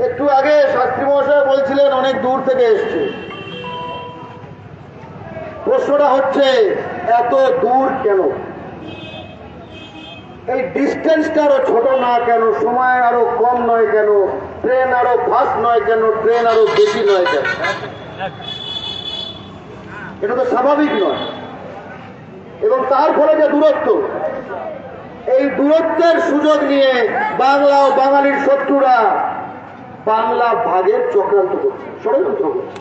একটু আগে শাস্ত্রী মহাশয় বলছিলেন অনেক দূর থেকে এসছে। প্রশ্নটা হচ্ছে এত দূর কেন? এই ডিস্টেন্সটা আরো ছোট না কেন? সময় আরো কম নয় কেন? ট্রেন আরো ফাস্ট নয় কেন? ট্রেন আরো বেশি নয় কেন? এটা তো স্বাভাবিক নয়। এবং তার ফলে যে দূরত্ব, এই দূরত্বের সুযোগ নিয়ে বাংলা ও বাঙালির শত্রুরা বাংলা ভাগের চক্রান্ত করছে, ষড়যন্ত্র করছে।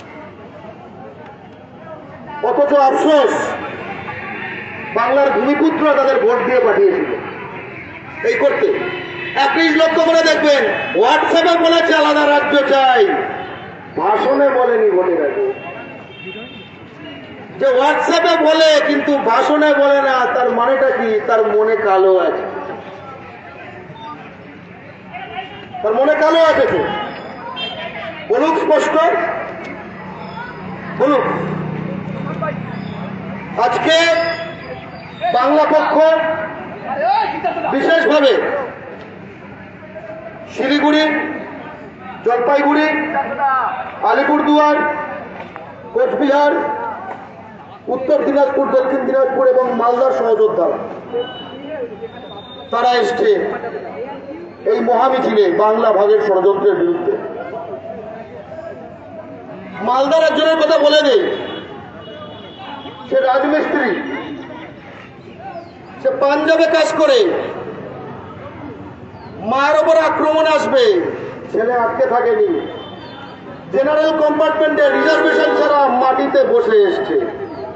অথচ আফসোস, বাংলার ভূমিপুত্ররা তাদের ভোট দিয়ে পাঠিয়েছিল এই করতে। 21 লক্ষ করে দেখবেন হোয়াটসঅ্যাপে বলেছে আলাদা রাজ্য চাই, ভাষণে বলেনি ভোটের আগে। যে হোয়াটসঅ্যাপে বলে কিন্তু ভাষণে বলে না, তার মানেটা কি? তার মনে কালো আছে, তার মনে কালো আছে। তো বলুক, স্পষ্ট বলুক। আজকে বাংলা পক্ষ বিশেষভাবে শিলিগুড়ি, জলপাইগুড়ি, আলিপুরদুয়ার, কোচবিহার, উত্তর দিনাজপুর, দক্ষিণ দিনাজপুর এবং মালদার সহযোদ্ধারা তারা এসছে এই মহামিছিলে বাংলা ভাগের ষড়যন্ত্রের বিরুদ্ধে। মালদার একজনের কথা বলে দেই, সে রাজমিস্ত্রি, সে পাঞ্জাবে কাজ করে। মার ওপর আক্রমণ আসবে, ছেলে আটকে থাকেনি, জেনারেল কম্পার্টমেন্টে রিজার্ভেশন ছাড়া মাটিতে বসে এসছে,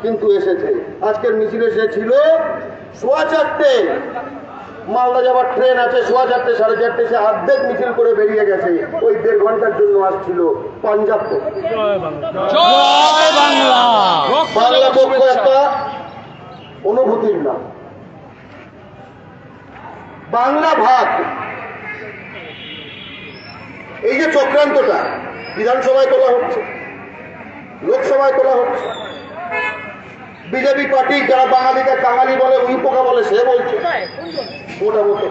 কিন্তু এসেছে। আজকের মিছিলে সে ছিল 4:15, মালদা যাওয়ার ট্রেন আছে 4:15, 4:30, সে অর্ধেক মিছিল করে বেরিয়ে গেছে। ওই 1.5 ঘন্টার জন্য আসছিল পাঞ্জাব থেকে। বাংলা পক্ষ একটা অনুভূতির নাম। বাংলা ভাগ, এই যে চক্রান্তটা বিধানসভায় তোলা হচ্ছে, লোকসভায় তোলা হচ্ছে, বিজেপি পার্টি যারা বাঙালিকে কাঙালি বলে, উইপোকা বলে, সে বলছে ওটা মতো।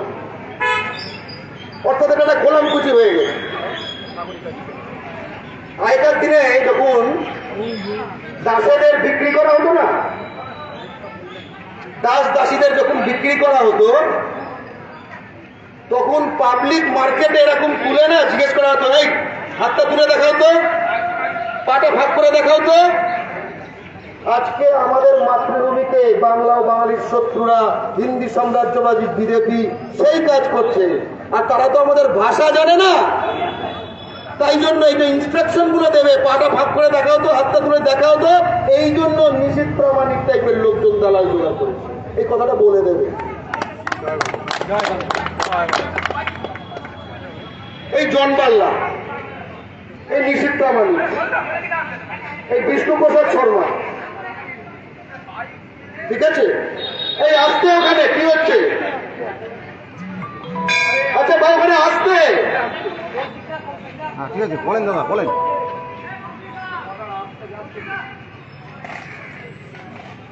অর্থাৎ এটা গোলামকুচি হয়ে গেছে। আগেকার দিনে যখন দাসেদের বিক্রি করা হতো না, দাস দাসীদের যখন বিক্রি করা হতো, তখন পাবলিক মার্কেটে এরকম তুলে না জিজ্ঞেস করা হতো, এই হাতটা তুলে দেখা হতো, পাটা ভাগ করে দেখা হতো। আজকে আমাদের মাতৃভূমিতে বাংলা ও বাঙালির শত্রুরা, হিন্দি সাম্রাজ্যবাদী বিজেপি, সেই কাজ করছে। আর তারা তো আমাদের ভাষা জানে না, তাই জন্য এই যে ইনস্ট্রাকশন গুলো দেবে, পাটা ভাগ করে দেখা হতো, হাতটা তুলে দেখা হতো, এই জন্য নিশীথ প্রামাণিক টাইপের লোকজন দালাল জোগাড় করেছে। এই কথাটা বলে দেবে। এই জন বাল্লা, এই নিশীথ প্রামাণিক, এই বিষ্ণুপ্রসাদ শর্মা, ঠিক আছে? এই আসতে ওখানে কি হচ্ছে? আচ্ছা ভাই, ওখানে আসতে। ঠিক আছে, বলেন দাদা, বলেন।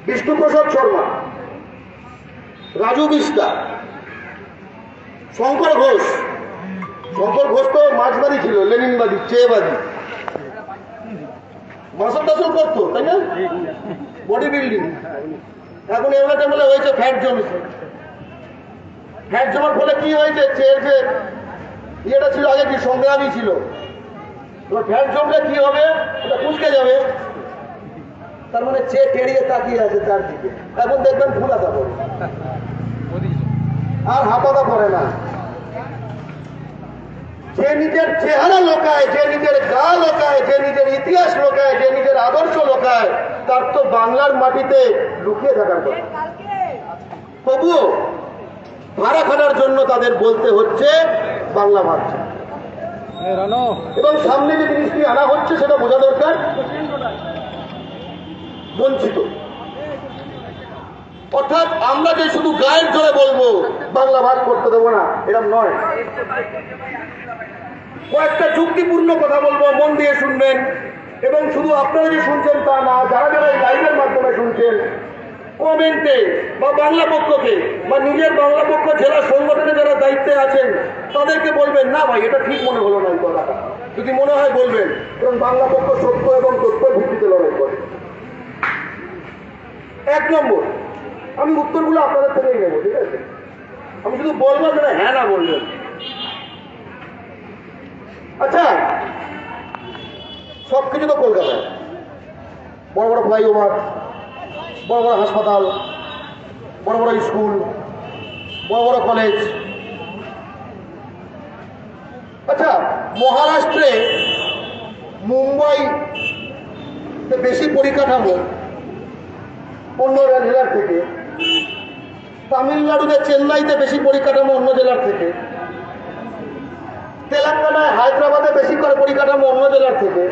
বিষ্ণুপ্রসাদ শর্মা, রাজু বিস্তা, শঙ্কর ঘোষ। শঙ্কর ঘোষ তো মার্ক্সবাদী ছিল, লেনিনবাদী, চেবাদী, মাসল টাসল করতো, তাই না? Body building. এখন এবার বলে হয়েছে ফ্যাট জমেছে। ফ্যাট জমার ফলে কি হয়েছে? চেয়ের যে ইয়েটা ছিল আগে, কি সংগ্রামী ছিল, ফ্যাট জমলে কি হবে? ওটা কুচকে যাবে। তার মানে চেয়ে টেড়িয়ে তাকিয়ে আছে তার দিকে। এখন দেখবেন ফুলাতা পড়ে, আর হাতাতা পড়ে না। যে নিজের চেহারা লোকায়, যে নিজের গা লোকায়, যে নিজের ইতিহাস লোকায়, যে নিজের আদর্শ লোকায়, তার তো বাংলার মাটিতে লুকিয়ে থাকার কথা। তবুও ভাড়া খানার জন্য তাদের বলতে হচ্ছে বাংলা ভাষা। এবং সামনে যে জিনিসটি আনা হচ্ছে সেটা বোঝা দরকার, বঞ্চিত। অর্থাৎ আমরা যে শুধু গায়ের জোরে বলবো বাংলা ভাগ করতে দেবো না, এরকম নয়। কয়েকটা যুক্তিপূর্ণ কথা বলবো, মন দিয়ে শুনবেন। এবং শুধু আপনারা যে শুনছেন তা না, যারা যারা এই লাইভের মাধ্যমে শুনছেন, কমেন্টে বা বাংলা পক্ষকে বা নিজের বাংলা পক্ষ জেলা সংগঠনে যারা দায়িত্বে আছেন তাদেরকে বলবেন, না ভাই এটা ঠিক মনে হলো না এই কথাটা, যদি মনে হয় বলবেন, কারণ বাংলা পক্ষ সত্য এবং তথ্যের ভিত্তিতে লড়াই করে। 1 নম্বর, আমি উত্তরগুলো আপনাদের থেকেই নেবো, ঠিক আছে? আমি শুধু বলবো যেটা হ্যাঁ না বলবেন। আচ্ছা, সবকিছু তো কলকাতায়, বড় বড় ফ্লাইওভার, বড় বড় হাসপাতাল, বড় বড় স্কুল, বড় বড় কলেজ। আচ্ছা, মহারাষ্ট্রে মুম্বাইতে বেশি পরিকাঠামো অন্য জেলার থেকে, তামিলনাড়ুতে চেন্নাইতে বেশি পরিকাঠামো অন্য জেলার থেকে, তেলেঙ্গানায় হায়দ্রাবাদে বেশি করে পরিকাঠামো অন্য জেলার থেকে,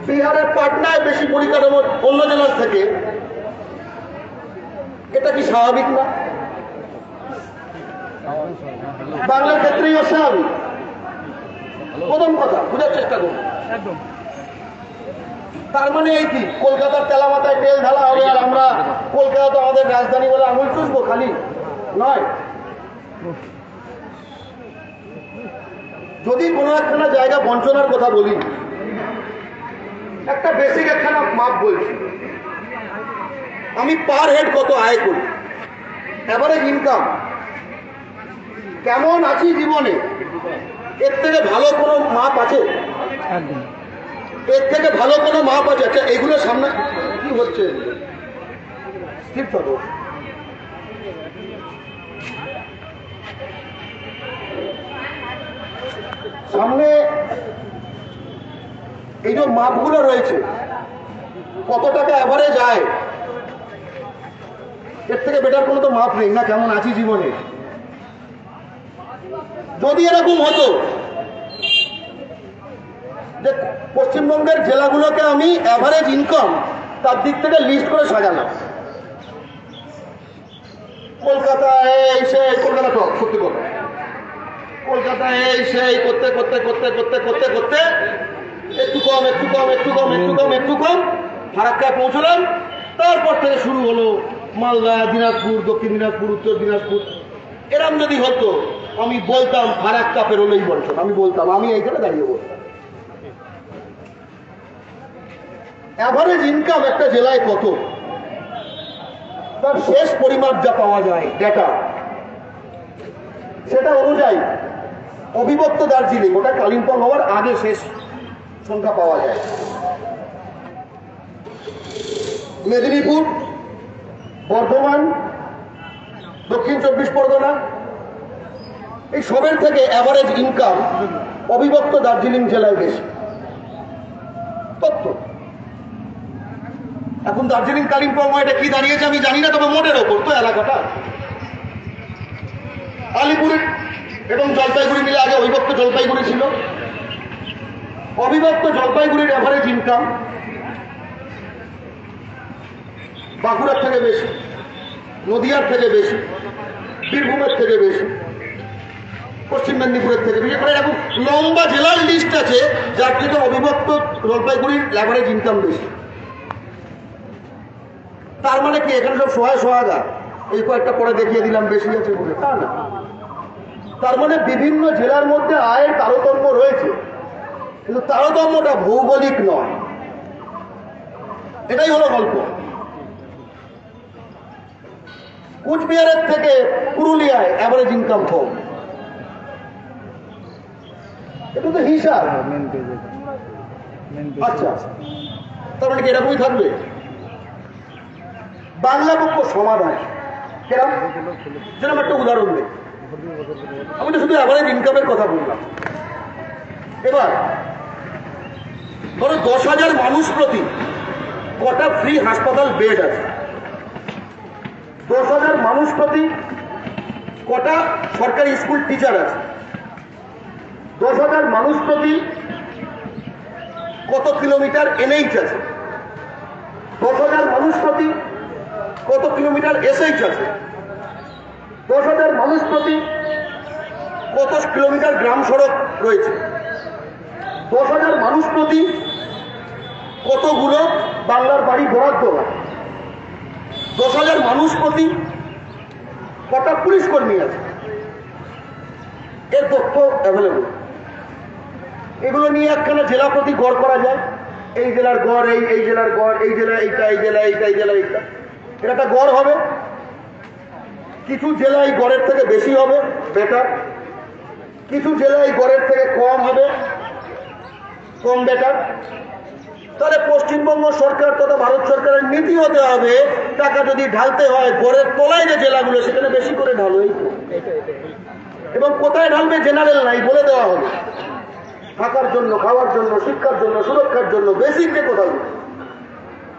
বিহারের পাটনায় বেশি পরিকাঠামো অন্য জেলার থেকে। এটা কি স্বাভাবিক না? বাংলার ক্ষেত্রেই অস্বাভাবিক। প্রথম কথা বুঝার চেষ্টা করুন। তার মানে এই কি কলকাতার তেলামাথায় তেল ঢালা হবে আর আমরা কলকাতা তো আমাদের রাজধানী বলে আঙুল চুষবো? খালি নয়, যদি কোনো একখানা জায়গা বঞ্চনার কথা বলি, একটা বেসিক একখানা মাপ বলছি, আমি পার হেড কত আয় করি, এভারেজ ইনকাম কেমন আছি জীবনে, এর থেকে ভালো কোনো মাপ আছে? এর থেকে ভালো কোনো মাপ আছে? আচ্ছা, এগুলো সামনে কি হচ্ছে? স্থির থাকো। সামনে এই যে মাপগুলো রয়েছে, কত টাকা এভারেজ আয়, এর থেকে বেটার কোনো তো মাপ নেই না কেমন আছি জীবনে। যদি এরকম হতো যে পশ্চিমবঙ্গের জেলাগুলোকে আমি এভারেজ ইনকাম তার দিক থেকে লিস্ট করে সাজালাম, কলকাতায় এই সেই, কলকাতা তো সত্যি কথা, কলকাতায় এই সেই করতে করতে করতে করতে করতে করতে একটু কম একটু কম একটু কম একটু কম একটু কম ফারাক্কায় পৌঁছলাম। তারপর থেকে শুরু হলো মালদা, দিনাজপুর, দক্ষিণ দিনাজপুর, উত্তর দিনাজপুর। এরম যদি হতো আমি বলতাম ফারাক্কা পেরোলেই বলছো, আমি বলতাম, আমি এইখানে দাঁড়িয়ে বলতাম। এভারেজ ইনকাম একটা জেলায় কত, তার শেষ পরিমাপ যা পাওয়া যায় ডেটা, সেটা অনুযায়ী অবিভক্ত দার্জিলিং, ওটা কালিম্পং হওয়ার আগে শেষ সংখ্যা পাওয়া যায়। মেদিনীপুর, বর্ধমান, দক্ষিণ 24 পরগনা, এই সবের থেকে এভারেজ ইনকাম অবিভক্ত দার্জিলিং জেলায় বেশি। তথ্য এখন দার্জিলিং কালিম্পং এটা কি দাঁড়িয়েছে আমি জানি না, তবে মোটের ওপর তো এলাকাটা। আলিপুর এবং জলপাইগুড়ি মিলে আগে অবিভক্ত জলপাইগুড়ি ছিল। অবিভক্ত জলপাইগুড়ির এভারেজ ইনকাম বাঁকুড়ার থেকে বেশি, নদিয়ার থেকে বেশি, বীরভূমের থেকে বেশি, পশ্চিম মেদিনীপুরের থেকে বেশি। মানে এরকম লম্বা জেলার লিস্ট আছে যার থেকে অবিভক্ত জলপাইগুড়ির এভারেজ ইনকাম বেশি। তার মানে কি এখানে সব সোহাগা এই কয়েকটা পরে দেখিয়ে দিলাম বেশি আছে বলে? তা না। তার মানে বিভিন্ন জেলার মধ্যে আয়ের তারতম্য রয়েছে, কিন্তু তারতম্যটা ভৌগোলিক নয়। এটাই হলো গল্প। কুচবিহারের থেকে পুরুলিয়ায় এভারেজ ইনকাম কম, এটা তো হিসাব। আচ্ছা, তার মানে কি এরকমই থাকবে? বাংলা পক্ষ সমাধান কেরম, যেরকম একটা উদাহরণ দেয়, আমি তো শুধু এভারেজ ইনকামের কথা বললাম। এবার ধরো 10,000 মানুষ প্রতি কটা ফ্রি হাসপাতাল বেড আছে, 10,000 মানুষ প্রতি কটা সরকারি স্কুল টিচার আছে, 10,000 মানুষ প্রতি কত কিলোমিটার এনএইচ আছে, 10,000 মানুষ প্রতি কত কিলোমিটার এসএইচ আছে, 10,000 মানুষ প্রতি কত কিলোমিটার গ্রাম সড়ক রয়েছে, 10,000 মানুষ প্রতি কতগুলো বাংলার বাড়ি বরাদ্দ হয়, 10,000 মানুষ প্রতি কটা পুলিশ কর্মী আছে, এর তথ্য অ্যাভেলেবল। এগুলো নিয়ে একখানা জেলা প্রতি গড় করা যায়, এই জেলার গড় এই জেলার গড়, এই জেলা এইটা, এই জেলা এইটা, এই জেলা এইটা, এটা একটা গড় হবে। কিছু জেলা এই গড়ের থেকে বেশি হবে, বেটার। কিছু জেলা এই গড়ের থেকে কম হবে, কম বেটার। তাহলে পশ্চিমবঙ্গ সরকার তথা ভারত সরকারের নীতি হতে হবে, টাকা যদি ঢালতে হয় গড়ের তলায় যে জেলাগুলো সেখানে বেশি করে ঢালো, এবং কোথায় ঢালবে জেনারেল নাই, বলে দেওয়া হবে। থাকার জন্য, খাওয়ার জন্য, শিক্ষার জন্য, সুরক্ষার জন্য বেসিক যে কোথাও,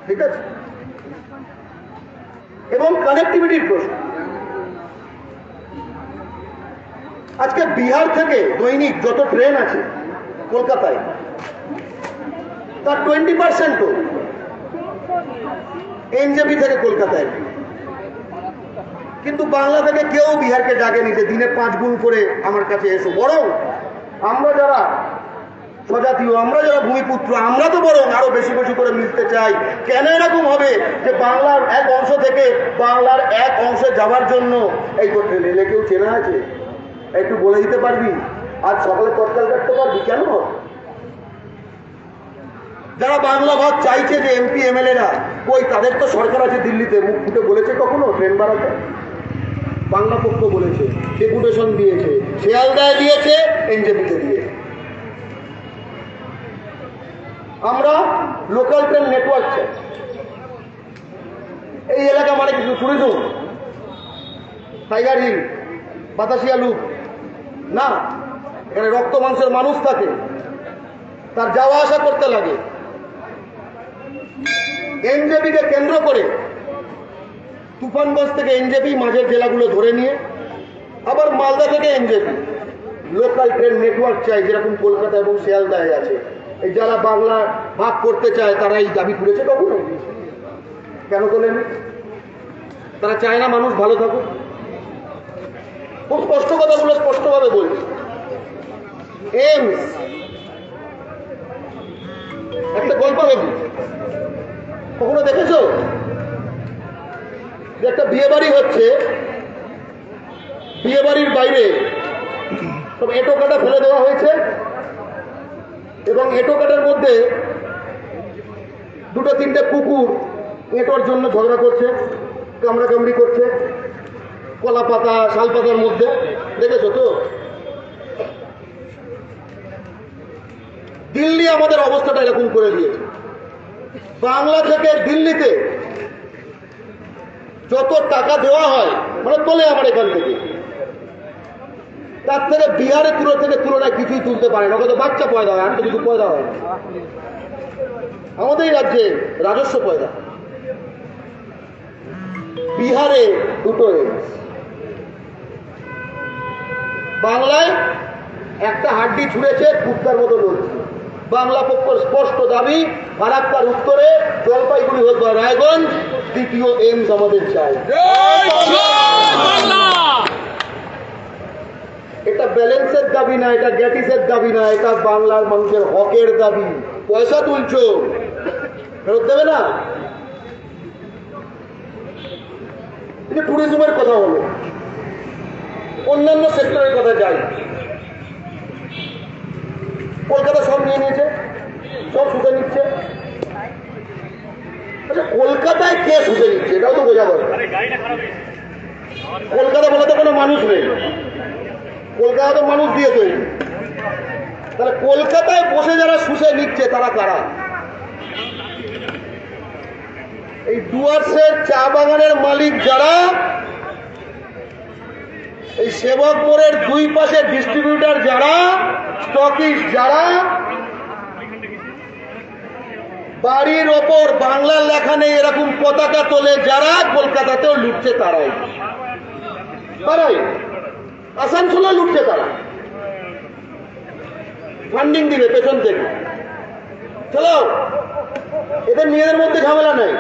ঠিক আছে। এবং কানেক্টিভিটির প্রশ্ন, আজকে বিহার থেকে দৈনিক যত ট্রেন আছে কলকাতায়, তার 20% এনজেপি থেকে কলকাতায়। কিন্তু বাংলা থেকে কেউ বিহারকে ডাকেনি যে দিনে 5 গুণ করে আমার কাছে এসো। বরং আমরা যারা স্বজাতীয়, আমরা যারা ভূমিপুত্র, আমরা তো বরং আরো বেশি বেশি করে মিলতে চাই। কেন এরকম হবে যে বাংলার এক অংশ থেকে বাংলার এক অংশে যাওয়ার জন্য এই তো ট্রেন এলে কেউ চেনা আছে, একটু বলে দিতে পারবি? আজ সকালে তৎকাল কাটতে পারবি? কেন? যারা বাংলা ভাগ চাইছে যে এমপি এমএলএরা, ওই তাদের তো সরকার আছে দিল্লিতে, মুখ ফুটে বলেছে কখনো ট্রেন বাড়াতে? বাংলা পক্ষ বলেছে, ডেপুটেশন দিয়েছে, শিয়ালদায় দিয়েছে, এনজেপিতে দিয়েছে। আমরা লোকাল ট্রেন নেটওয়ার্ক চাই। এই এলাকা মানে কিছু tourism, Tiger Hill, Batasia Loop না, এখানে রক্ত মাংসের মানুষ থাকে, তার যাওয়া আসা করতে লাগে। এনজেপিকে কেন্দ্র করে তুফানগঞ্জ থেকে এনজেপি, মাঝের জেলাগুলো ধরে নিয়ে আবার মালদা থেকে এনজেপি, লোকাল ট্রেন নেটওয়ার্ক চাই, যেরকম কলকাতা এবং শিয়ালদায় আছে। এই যারা বাংলা ভাগ করতে চায় তারা এই দাবি করেছে কখনো? কেন তোলেন? তারা চায় না মানুষ ভালো থাকুক। খুব স্পষ্ট কথাগুলো স্পষ্টভাবে বলছি। এইমস একটা গল্প হবে, কখনো দেখেছো? যে একটা বিয়ে বাড়ি হচ্ছে, বিয়ে বাড়ির বাইরে সব এঁটো কাটা ফেলে দেওয়া হয়েছে, এবং এঁটো কাটার মধ্যে 2-3টে কুকুর এঁটোর জন্য ঝগড়া করছে, কামড়াকামড়ি করছে, কলা পাতা, শাল পাতার মধ্যে। দেখেছো তো? দিল্লি আমাদের অবস্থাটা এরকম করে দিয়েছে। বাংলা থেকে দিল্লিতে যত টাকা দেওয়া হয়, মানে তোলে আমার এখান থেকে, তার থেকে বিহারের তুলনায় কিছুই তুলতে পারে না। কত বাচ্চা পয়দা হয়, আর তো কিছু পয়দা হয়। আমাদের রাজ্যে রাজস্ব পয়দা, বিহারে 2টো এইমস, বাংলায় একটা হাড্ডি ছুঁড়েছে, কুত্তার মতো লড়ছে। বাংলা পক্ষের স্পষ্ট দাবি, ফারাক্কার উত্তরে জলপাইগুড়ি হোক বা রায়গঞ্জ, দ্বিতীয় এইমস আমাদের চাই। এটা ব্যালেন্সের দাবি না, এটা গ্যাটিসের দাবি না, এটা বাংলার মানুষের হকের দাবি। পয়সা তুলছো, ফেরত দেবে না। এটা ট্যুরিজমের কথা হলো, অন্যান্য সেক্টরের কথা যাই। কলকাতা সব নিয়ে নিয়েছে, সব শুধে নিচ্ছে। আচ্ছা, কলকাতায় কে শুধে নিচ্ছে এটাও তো বোঝা দরকার। কলকাতা বলে তো কোনো মানুষ নেই, কলকাতা তো মানুষ দিয়ে তৈরি। তাহলে কলকাতায় বসে যারা শুষে নিচ্ছে তারা কারা? এই ডুয়ার্সের চা বাগানের মালিক যারা, এই সেবক মোড়ের 2 পাশে ডিস্ট্রিবিউটার যারা, স্টকিস্ট যারা, বাড়ির ওপর বাংলার লেখা নেই এরকম পতাকা তোলে যারা, কলকাতাতেও লুটছে তারাই। আসানসোলে লুটছে তারা, ফান্ডিং দিবে পেছন থেকে। চলো, এদের নিজেদের মধ্যে ঝামেলা নাই।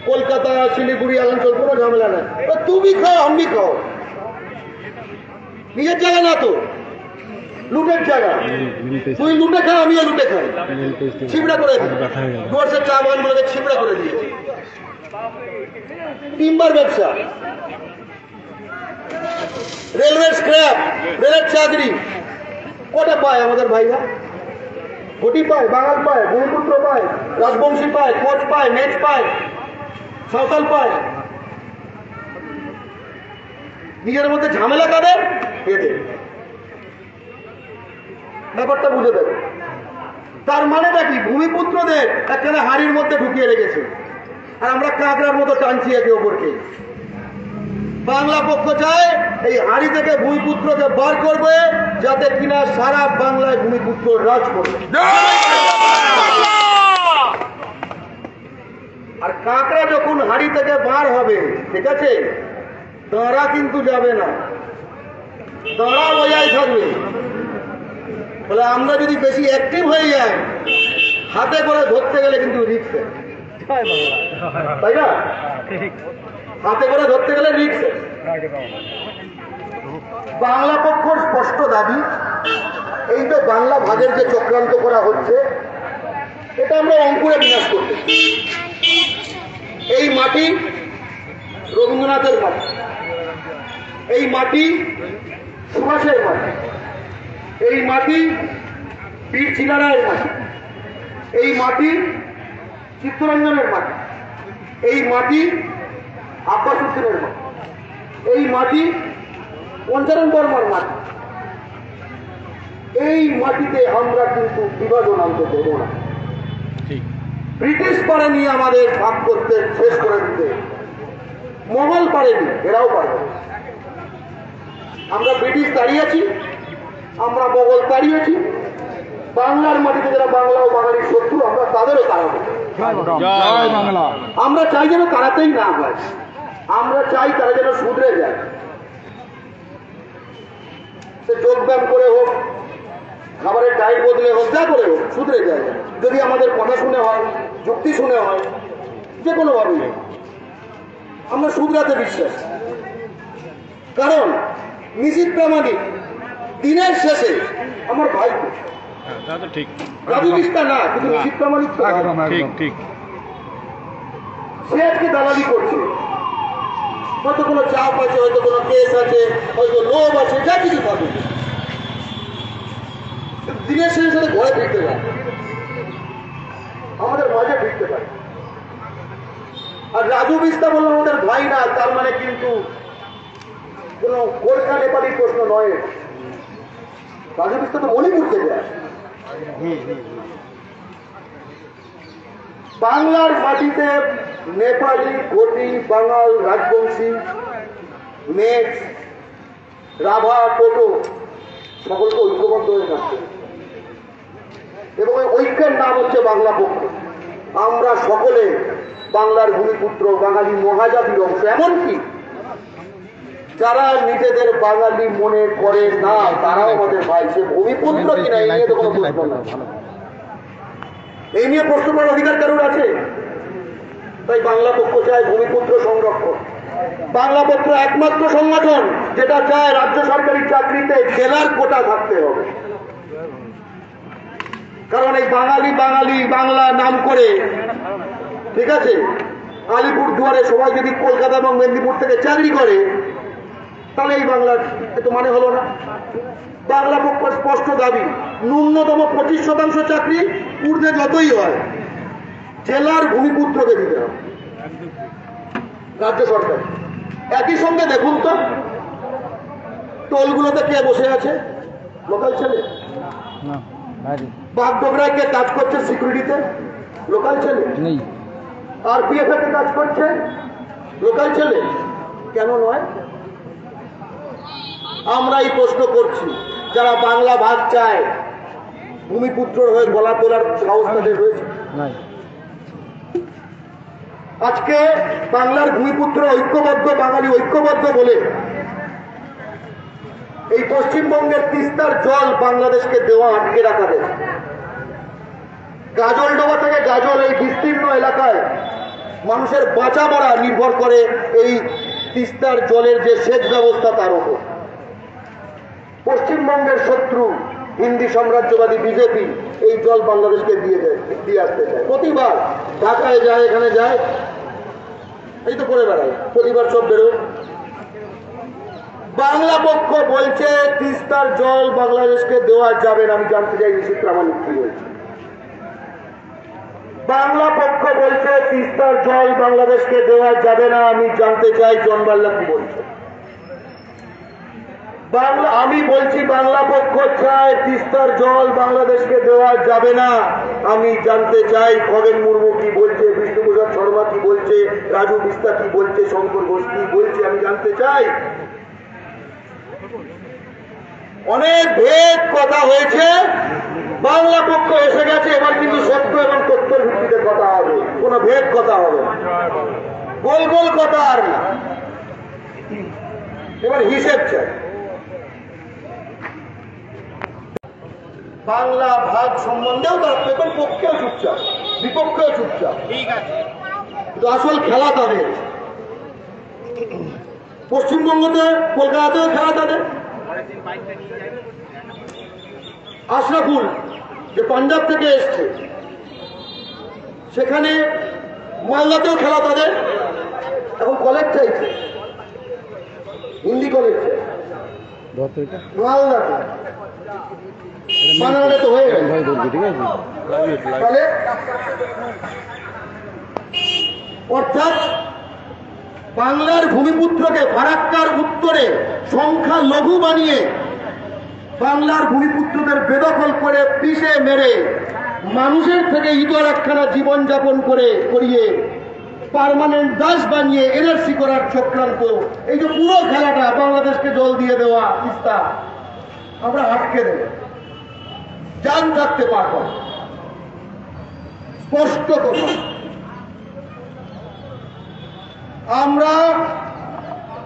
কলকাতা, শিলিগুড়ি, আসানসোল কোনো ঝামেলা নাই। তুমি খাও, আমি খাও, নিজের জায়গা না তো, লুটের জায়গা। তুই লুটে খা, আমিও লুটে খাই, ছিবড়া করে। ডুয়ার্সের চা বাগানগুলোকে ছিবড়া করে দিয়েছে। টিম্বার ব্যবসা, রেলওয়ে স্ক্র্যাপ, রেলের চাকরি কটা পায় আমাদের ভাইরা? ঘটি পায়, বাঙাল পায়, ভূমিপুত্র পায়, রাজবংশী পায়, কোচ পায়, মেচ পায়, সাঁওতাল পায়। নিজের মধ্যে ঝামেলা কাদের? এদের। ব্যাপারটা বুঝে দেবে। তার মানেটা কি? ভূমিপুত্রদের একখানে হাড়ির মধ্যে ঢুকিয়ে রেখেছে, আর আমরা কাঁকড়ার মতো টানছি একে অপরকে। বাংলা পক্ষ চায় এই হাড়ি থেকে ভূমিপুত্রকে বার করবে, যাতে কিনা সারা বাংলায় ভূমিপুত্র রাজ করবে। আর কাঁকড়া যখন হাড়ি থেকে বার হবে, ঠিক আছে, দাঁড়া কিন্তু যাবে না, দাঁড়া বজায় থাকবে। বলে আমরা যদি বেশি অ্যাক্টিভ হয়ে যাই, হাতে করে ধরতে গেলে কিন্তু রিস্ক, তাই না? হাতে করে ধরতে গেলে রিস্ক। বাংলা পক্ষর স্পষ্ট দাবি, এই যে বাংলা ভাগের যে চক্রান্ত করা হচ্ছে, এটা আমরা অঙ্কুরে বিনাশ করতে। এই মাটি রবীন্দ্রনাথের মাটি, এই মাটি সুভাষের মাটি, এই মাটি বীর চিলারায়ের মাটি, এই মাটি চিত্তরঞ্জনের মাটি, এই মাটি আব্বাস উদ্দিনের মাটি, এই মাটি পঞ্চানন বর্মার মাটি। এই মাটিতে আমরা কিন্তু বিভাজন আনতে দেব না। ব্রিটিশ পারেনি আমাদের ভাগ করতে, শেষ করে দিতে। মোগল পারেনি, এরাও পারবে। আমরা ব্রিটিশ তাড়িয়েছি, আমরা মোগল তাড়িয়েছি। বাংলার মাটিতে যারা বাংলা ও বাঙালির শত্রু, আমরা তাদেরও তাড়াবো। আমরা চাই যেন তাড়াতেই না হয়, আমরা চাই তারা যেন শুধরে যায়। সে যোগব্যায়াম করে হোক, খাবারের ডায়েট বদলে হোক, যা করে হোক, শুধরে যায়। যদি আমাদের কথা শুনে হয়, যুক্তি শুনে হয়, যে কোনো ভাবেই আমরা শুধরাতে বিশ্বাস। কারণ নিশিত প্রামাণিক দিনের শেষে আমার ভাই, রাজু মিস্তা না, কিন্তু নিশিত প্রামাণিক সে আজকে দালালি করছে। হয়তো কোনো চাপ আছে, হয়তো কোনো কেস আছে, হয়তো লোভ আছে, যা কিছু থাকুক, দিনের শেষে সাথে ঘরে ফিরতে পারে, আমাদের মাঝে ফিরতে পারে। আর রাজু বিস্তা বললো আমাদের ভাই না, তার মানে কিন্তু কোন গোর্খা নেপালির প্রশ্ন নয়। রাজু বিস্তা তো মণিপুর থেকে আসে। বাংলার মাটিতে নেপালি, ঘটি, বাঙাল, রাজবংশী, মেঘ, রাভা, টোটো সকলকে ঐক্যবদ্ধ হয়ে থাকছে, এবং ঐক্যের নাম হচ্ছে বাংলা পক্ষ। আমরা সকলে বাংলার ভূমিপুত্র, বাঙালি মহাজাতির অংশ। এমনকি যারা নিজেদের বাঙালি মনে করে না, তারাও আমাদের ভাই। সে ভূমিপুত্র কিনা এই নিয়ে তো কোনো প্রশ্ন না, এই নিয়ে প্রশ্ন করার অধিকার কারোর আছে? তাই বাংলা পক্ষ চায় ভূমিপুত্র সংরক্ষণ। বাংলা পক্ষ একমাত্র সংগঠন যেটা চায় রাজ্য সরকারি চাকরিতে জেলার কোটা থাকতে হবে। কারণ এই বাঙালি বাঙালি বাংলা নাম করে, ঠিক আছে, আলিপুর দুয়ারে সবাই যদি কলকাতা এবং মেদিনীপুর থেকে চাকরি করে, তাহলে এই বাংলার একটু মানে হলো না। বাংলা পক্ষ স্পষ্ট দাবি, ন্যূনতম 25% চাকরি, ঊর্ধ্বে যতই হয় জেলার ভূমিপুত্রকে দিতে হবে রাজ্য সরকার। একই সঙ্গে দেখুন তো টোলগুলোতে কে বসে আছে? লোকাল ছেলে। বাগডোগরায় কে কাজ করছে সিকিউরিটিতে? লোকাল ছেলে। আরপিএফ এ কাজ করছে? লোকাল ছেলে। কেন নয়? আমরা এই প্রশ্ন করছি, যারা বাংলা ভাগ চায়, ভূমিপুত্র হয়ে গলা তোলার সাহস তাদের রয়েছে? আজকে বাংলার ভূমিপুত্র ঐক্যবদ্ধ, বাঙালি ঐক্যবদ্ধ বলে এই পশ্চিমবঙ্গের তিস্তার জল বাংলাদেশকে দেওয়া আটকে রাখা দেয়। গাজলডোবা থেকে গাজল এই বিস্তীর্ণ এলাকায় মানুষের বাঁচা মরা নির্ভর করে এই তিস্তার জলের যে সেচ ব্যবস্থা তার উপর। পশ্চিমবঙ্গের শত্রু হিন্দি সাম্রাজ্যবাদী বিজেপি এই জল বাংলাদেশকে দিয়ে আসতে চায়। প্রতিবার ঢাকায় যায়, এখানে যায়, এই তো করে বেড়ায়, প্রতিবার সব বেরো। বাংলা পক্ষ বলছে তিস্তার জল বাংলাদেশকে দেওয়া যাবে না। আমি জানতে চাই নিশীথ প্রামাণিক কি বলছে। বাংলা পক্ষ বলছে তিস্তার জল বাংলাদেশকে দেওয়া যাবে না। আমি জানতে চাই জন বাল্লা কি বলছে। আমি বলছি বাংলা পক্ষ চায় তিস্তার জল বাংলাদেশকে দেওয়া যাবে না। আমি জানতে চাই খগেন মুর্মু কি বলছে, বিষ্ণুপ্রসাদ শর্মা কি বলছে, রাজু বিস্তা কি বলছে, শঙ্কর ঘোষ কি বলছে, আমি জানতে চাই। অনেক ভেদ কথা হয়েছে, বাংলা পক্ষ এসে গেছে, এবার কিন্তু সত্য এবং তথ্যের ভিত্তিতে কথা হবে, কোন ভেদ কথা হবে, গোল গোল কথা আর না। এবার হিসেব চাই। বাংলা ভাগ সম্বন্ধেও তারা পেপের পক্ষেও চুপচাপ, বিপক্ষেও চুপচাপ, ঠিক আছে। আসল খেলা তাদের পশ্চিমবঙ্গতে, কলকাতাতেও খেলা তাদের। আশরাফুল যে পাঞ্জাব থেকে এসছে, সেখানে মালদাতেও খেলা তাদের। এখন কলেজ চাইছে, হিন্দি কলেজ চাই মালদাতে, বানালে তো হয়ে গেছে। অর্থাৎ বাংলার ভূমিপুত্রকে ফারাক্কার উত্তরে সংখ্যা লঘু বানিয়ে বাংলার ভূমিপুত্রদের বেদখল করে পিষে মেরে মানুষের থেকে ইতর একখানা জীবনযাপন করিয়ে পার্মানেন্ট দাস বানিয়ে এনআরসি করার চক্রান্ত, এই যে পুরো খেলাটা বাংলাদেশকে জল দিয়ে দেওয়া তিস্তা আমরা আটকে দেব, জান থাকতে পারব। স্পষ্ট কথা, আমরা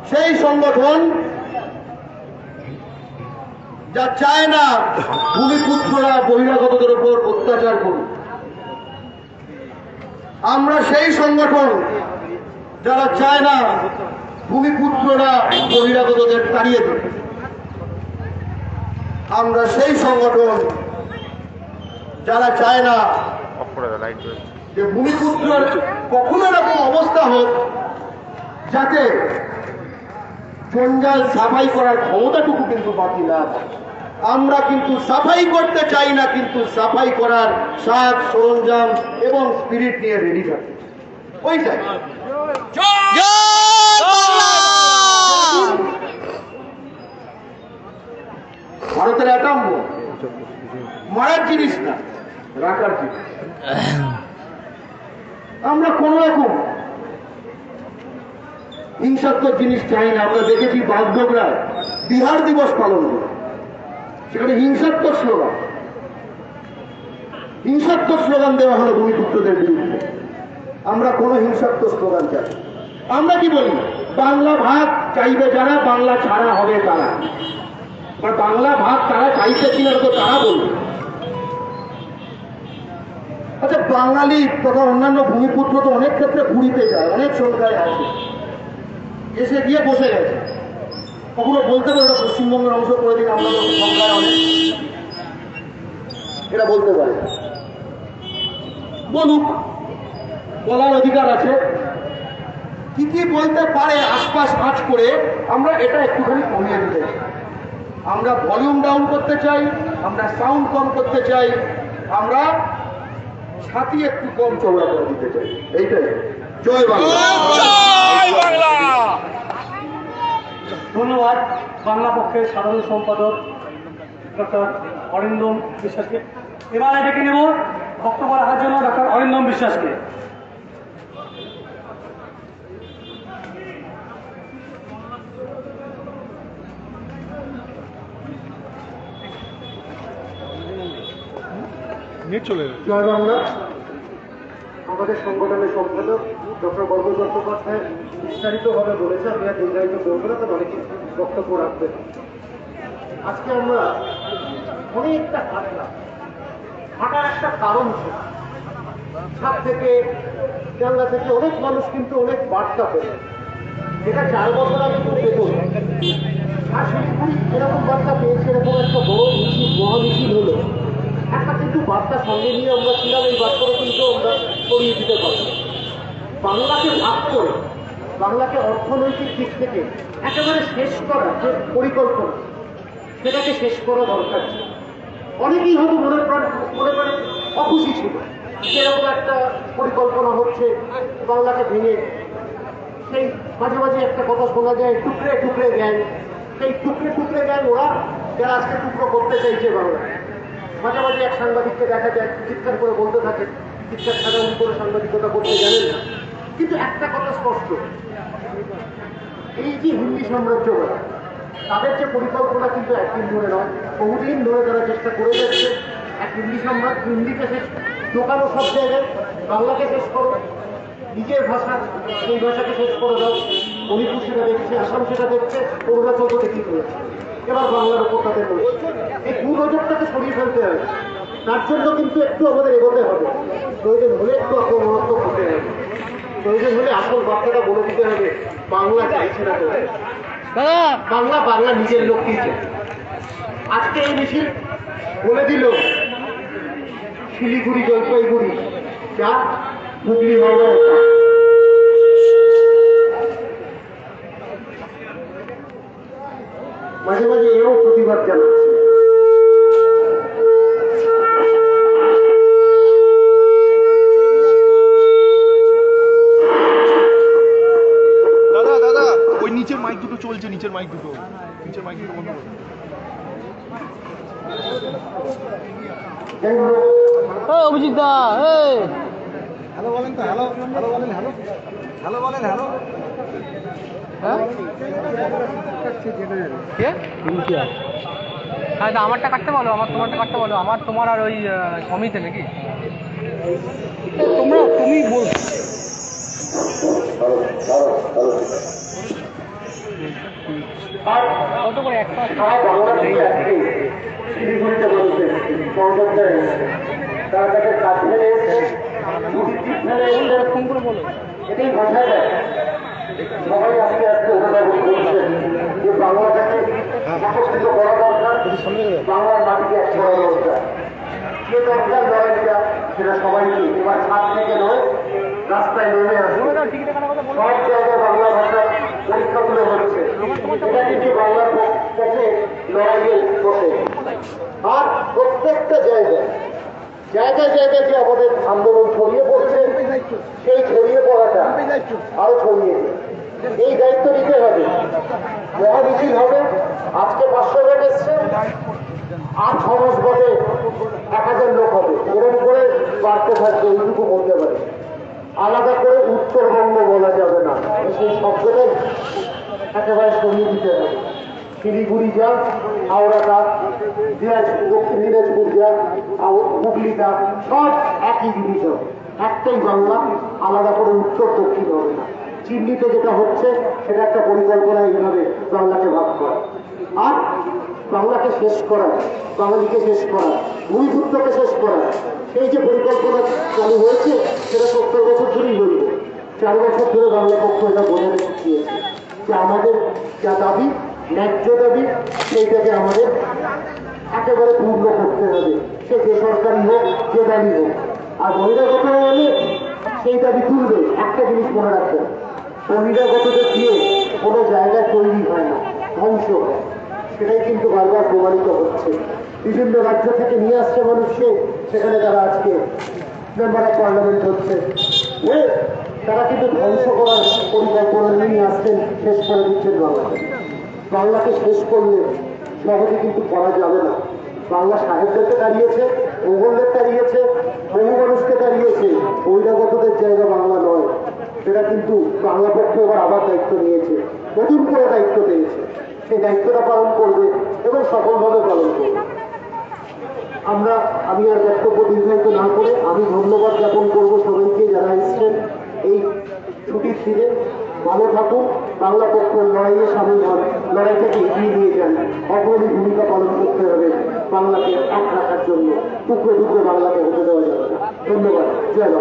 সেই সংগঠন যা চায় না ভূমিপুত্ররা বহিরাগতদের উপর অত্যাচার করুক। আমরা সেই সংগঠন যারা চায় না ভূমিপুত্ররা বহিরাগতদের তাড়িয়ে দেবে। আমরা সেই সংগঠন যারা চায় না যে ভূমিপুত্রের কখনো এরকম অবস্থা হোক যাতে জঞ্জাল সাফাই করার ক্ষমতাটুকু কিন্তু বাকি না থাকে। আমরা কিন্তু সাফাই করতে চাই না, কিন্তু সাফাই করার সাজ সরঞ্জাম এবং স্পিরিট নিয়ে রেডি থাকি। ওই চাই ভারতের অ্যাটম বোম মারার জিনিস না, রাখার জিনিস। আমরা কোন রকম হিংসাত্মক জিনিস চাই না। আমরা দেখেছি বাগডোগরা বিহার দিবস পালন করে, সেখানে হিংসাত্মক স্লোগান দেওয়া হলো ভূমিপুত্রদের বিরুদ্ধে। আমরা কোন হিংসাত্মক স্লোগান চাই। আমরা কি বলি, বাংলা ভাগ চাইবে যারা, বাংলা ছাড়া হবে তারা। বাংলা ভাগ তারা চাইছে কিনা তো তারা বলবে। আচ্ছা, বাঙালি তথা অন্যান্য ভূমিপুত্র তো অনেক ক্ষেত্রে ঘুরিতে যায়, অনেক সংখ্যায় আছে, এসে গিয়ে বসে গেছে। কখনো বলতে পারে ওটা পশ্চিমবঙ্গের অংশ করে দিন, আমরা সংখ্যায় অনেক, এটা বলতে পারে। বলুক, বলার অধিকার আছে। কি কি বলতে পারে আশপাশ আঁচ করে আমরা এটা একটুখানি কমিয়ে দিতে চাই। আমরা ভলিউম ডাউন করতে চাই, আমরা সাউন্ড কম করতে চাই, আমরা ছাতি একটু কম চওড়া করে দিতে চাই। এইটাই। জয় বাংলা। ধন্যবাদ বাংলা পক্ষের সাধারণ সম্পাদক ডক্টর অরিন্দম বিশ্বাসকে। এবারে ডেকে নেব বক্তব্য রাখার জন্য ডক্টর অরিন্দম বিশ্বাসকে। জয় বাংলা। আমাদের সংগঠনের সম্পাদক ডক্টর বর্গ চট্টোপাধ্যায় বিস্তারিতভাবে বলেছে, আমি আর দীর্ঘায়িত করবো না, তবে অনেকে বক্তব্য রাখবেন। আজকে আমরা অনেকটা হাঁটার একটা কারণ ছিল, ছাদ থেকে জানলা থেকে অনেক মানুষ কিন্তু অনেক বার্তা পেল, যেটা 4 বছর আগে কিন্তু দেখুন আর শিলিগুড়ি এরকম বার্তা পেয়েছে, এরকম একটা বড় মিছিল, মহামিছিল হলো, একটা কিন্তু বার্তা সঙ্গে নিয়ে আমরা ছিলাম। এই বার্তাটা কিন্তু আমরা ছড়িয়ে দিতে পারব। বাংলাকে ভাগ করে বাংলাকে অর্থনৈতিক দিক থেকে একেবারে শেষ করার যে পরিকল্পনা, সেটাকে শেষ করা দরকার। অনেকেই হয়তো মনে করেন অখুশি ছিল, সেরকম একটা পরিকল্পনা হচ্ছে বাংলাকে ভেঙে। সেই মাঝে মাঝে একটা কথা শোনা যায়, টুকরে টুকরে গ্যাং। সেই টুকরে টুকরে গ্যাং ওরা যারা আজকে টুকরো করতে চাইছে বাংলা। মাঝে মাঝে এক সাংবাদিককে দেখা যায় চিৎকার করে বলতে থাকে, চিৎকার ছাড়া উনি করে সাংবাদিকতা করতে জানেন না। কিন্তু একটা কথা স্পষ্ট, এই যে হিন্দি সাম্রাজ্য বলা, তাদের যে পরিকল্পনা কিন্তু একদিন ধরে নয়, বহুদিন ধরে তারা চেষ্টা করে যাচ্ছে। এক হিন্দি সাম্রাজ্য, হিন্দিকে শেষ ঢোকানো সব জায়গায়, বাংলাকে শেষ করো, নিজের ভাষা সেই ভাষাকে শেষ করে দাও। মণিপুর সেটা দেখছে, আসাম সেটা দেখছে, অরুণাচল তো দেখি করেছে, এবার বাংলার উপর তাদের রয়েছে। এই কুনজরটাকে সরিয়ে ফেলতে হবে। তার জন্য কিন্তু একটু আমাদের এগোতে হবে, প্রয়োজন হলে একটু আক্রমণাত্মক হতে হবে, প্রয়োজন হলে আসল বার্তাটা বলে দিতে হবে। বাংলা চাইছে না তো, বাংলা বাংলা নিজের লোককেই চাই। আজকে এই মিছিল বলে দিল শিলিগুড়ি, জলপাইগুড়ি, যা হুগলি, হাওড়া, মাঝে মাঝে এও প্রতিবাদ জানাচ্ছে। দাদা দাদা ওই নিচের মাইক দুটো চলছে, নিচের মাইক দুটো বন্ধ করো। অভিজিৎ দা, হ্যালো বলেন তো, হ্যালো হ্যালো বলেন, হ্যালো হ্যালো বলেন, হ্যালো। হ্যাঁ, আমারটা কাটতে বলো, আমার তোমারটা কাটতে বলো, আমার তোমার আর ওই সমিতে নাকি তুমি বল। কত করে একটা শিলিগুড়িতে বলছে কর্মচারী তার কাছে কাজ ফেলে এসছে, ফোন করে বলো। এটাই বোঝা যায় সবাই আস্তে আস্তে অনুধাবন করছে যে বাংলাটাকে একত্রিত করা দরকার, বাংলার মাটিকে এক করা দরকার। যে দরকার লড়াইটা সেটা সবাইকে এবার ছাদ থেকে নয়, রাস্তায় নেমে আসবে। সব জায়গায় বাংলা ভাষার পরীক্ষাগুলো হচ্ছে, এটা কিন্তু বাংলার পক্ষে লড়াইয়ের পথে। আর প্রত্যেকটা জায়গায় জায়গায় জায়গায় যে আমাদের আন্দোলন ছড়িয়ে পড়ছে, সেই ছড়িয়ে পড়াটা আরো ছড়িয়ে এই দায়িত্ব নিতে হবে। মহামিছিল হবে, আজকে 500 লোক এসছে, আর 6 মাস বাদে 1000 লোক হবে, এরকম করে বাড়তে থাকবে। এইটুকু বলতে পারে, আলাদা করে উত্তরবঙ্গ বলা যাবে না, সেই শব্দটাই একেবারে সরিয়ে দিতে হবে। শিলিগুড়ি যা, হাওড়া যা, দক্ষিণ দিনাজপুর যা, হুগলি যা, সব একই জিনিস হবে, একটাই বাংলা, আলাদা করে উত্তর দক্ষিণ হবে না। চিহ্নিত যেটা হচ্ছে সেটা একটা পরিকল্পনা, এইভাবে বাংলাকে ভাগ করা আর বাংলাকে শেষ করা, বাঙালিকে শেষ করা, ভূমিপুত্রকে শেষ করা। সেই যে পরিকল্পনা চালু হয়েছে সেটা 70 বছর ধরেই হয়েছে। 4 বছর ধরে বাংলা পক্ষ এটা বোঝাতে শিখিয়েছে যে আমাদের যা দাবি, ন্যায্য দাবি, সেইটাকে আমাদের একেবারে পূর্ণ করতে হবে, সে বেসরকারি হোক, যে দাবি হোক। আর বহিরাগত হলে সেই দাবি তুলবে। একটা জিনিস মনে রাখবেন, বহিরাগতদের দিয়ে কোনো জায়গায় তৈরি হয় না, ধ্বংস হয়। সেটাই কিন্তু বারবার প্রমাণিত হচ্ছে। বিভিন্ন রাজ্য থেকে নিয়ে আসছে মানুষকে, সেখানে তারা আজকে মেম্বার অফ পার্লামেন্ট হচ্ছে, তারা কিন্তু ধ্বংস করার পরিকল্পনা নিয়ে আসছেন, শেষ করে দিচ্ছেন বাংলাকে। বাংলাকে শেষ করলে সহজে কিন্তু করা যাবে না। বাংলা সাহেবদেরকে দাঁড়িয়েছে, মোগলদের দাঁড়িয়েছে, বহু মানুষকে দাঁড়িয়েছে, বহিরাগতদের জায়গা বাংলা নয়। সেটা কিন্তু বাংলা পক্ষ এবার আবার দায়িত্ব নিয়েছে, নতুন করে দায়িত্ব পেয়েছে, সেই দায়িত্বটা পালন করবে এবং সফলভাবে পালন করবে। আমি আর বক্তব্য দীর্ঘায়িত না করে আমি ধন্যবাদ জ্ঞাপন করবো সবাইকে যারা এসছেন এই ছুটির দিনে। ভালো থাকুন, বাংলা পক্ষের লড়াইয়ে সামিল হন, লড়াইটাকে এগিয়ে নিয়ে যান। অগ্রণী ভূমিকা পালন করতে হবে বাংলাকে এক রাখার জন্য। টুকরো টুকরো বাংলাকে হতে দেওয়া যাবে না। ধন্যবাদ, জয়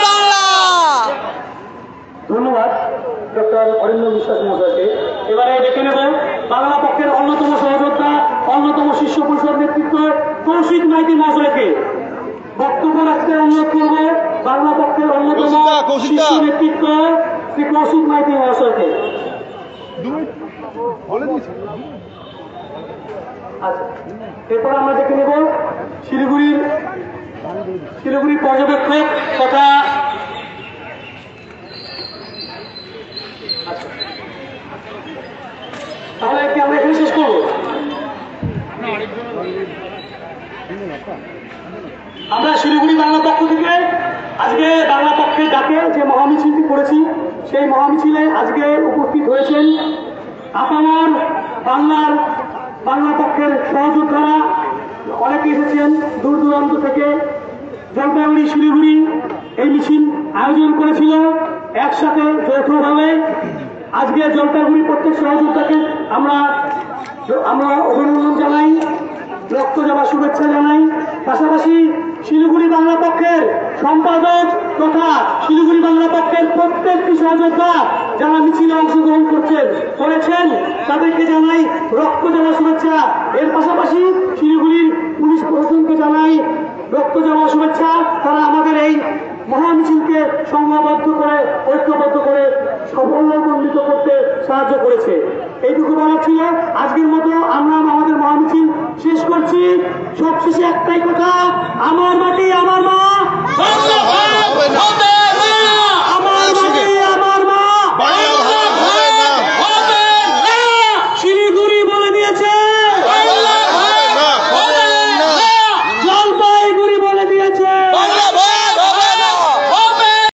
বাংলা। ধন্যবাদ ডক্টর অরিন্দম বিশ্বাস মহাশয়কে। এবারে ডেকে নেব বাংলা পক্ষের অন্যতম সহযোদ্ধা, অন্যতম শীর্ষ পরিষদ নেতৃত্ব কৌশিক মাইতি মহাশয়কে বক্তব্য রাখতে অনুরোধ করবো। বাংলা পক্ষের অন্যতম শীর্ষ নেতৃত্ব শ্রী কৌশিক মাইতি মহাশয়কে। আচ্ছা, এরপর আমরা দেখে নেব শিলিগুড়ির পর্যবেক্ষক তথা তাহলে কি আমরা এখানে শেষ করবো? আমরা শিলিগুড়ি বাংলা পক্ষ থেকে আজকে বাংলা পক্ষের ডাকে যে মহামিছিলটি করেছি সেই মহামিছিলে আজকে উপস্থিত হয়েছেন আপামর বাংলা পক্ষের সহযোদ্ধারা অনেকে এসেছেন দূর দূরান্ত থেকে। জলপাইগুড়ি শিলিগুড়ি এই মিছিল আয়োজন করেছিল একসাথে যৌথভাবে। আজকে জলপাইগুড়ির প্রত্যেক সহযোদ্ধাকে আমরা অভিনন্দন জানাই, রক্ত জবা শুভেচ্ছা জানাই। পাশাপাশি শিলিগুড়ি বাংলা পক্ষের সম্পাদক তথা শিলিগুড়ি বাংলা পক্ষের প্রত্যেকটি সহযোদ্ধা যারা মিছিলে অংশগ্রহণ করেছেন তাদেরকে জানাই রক্ত জবা শুভেচ্ছা। এর পাশাপাশি শিলিগুড়ির পুলিশ প্রশাসনকে জানাই রক্ত জবা শুভেচ্ছা। তারা আমাদের এই মহামিছিলকে সংঘবদ্ধ করে ঐক্যবদ্ধ করে সাফল্যমণ্ডিত করতে সাহায্য করেছে। এইটুকু বলা ছিল। আজকের মতো আমরা আমাদের মহামিছিল শেষ করছি। সবশেষে একটাই কথা, আমার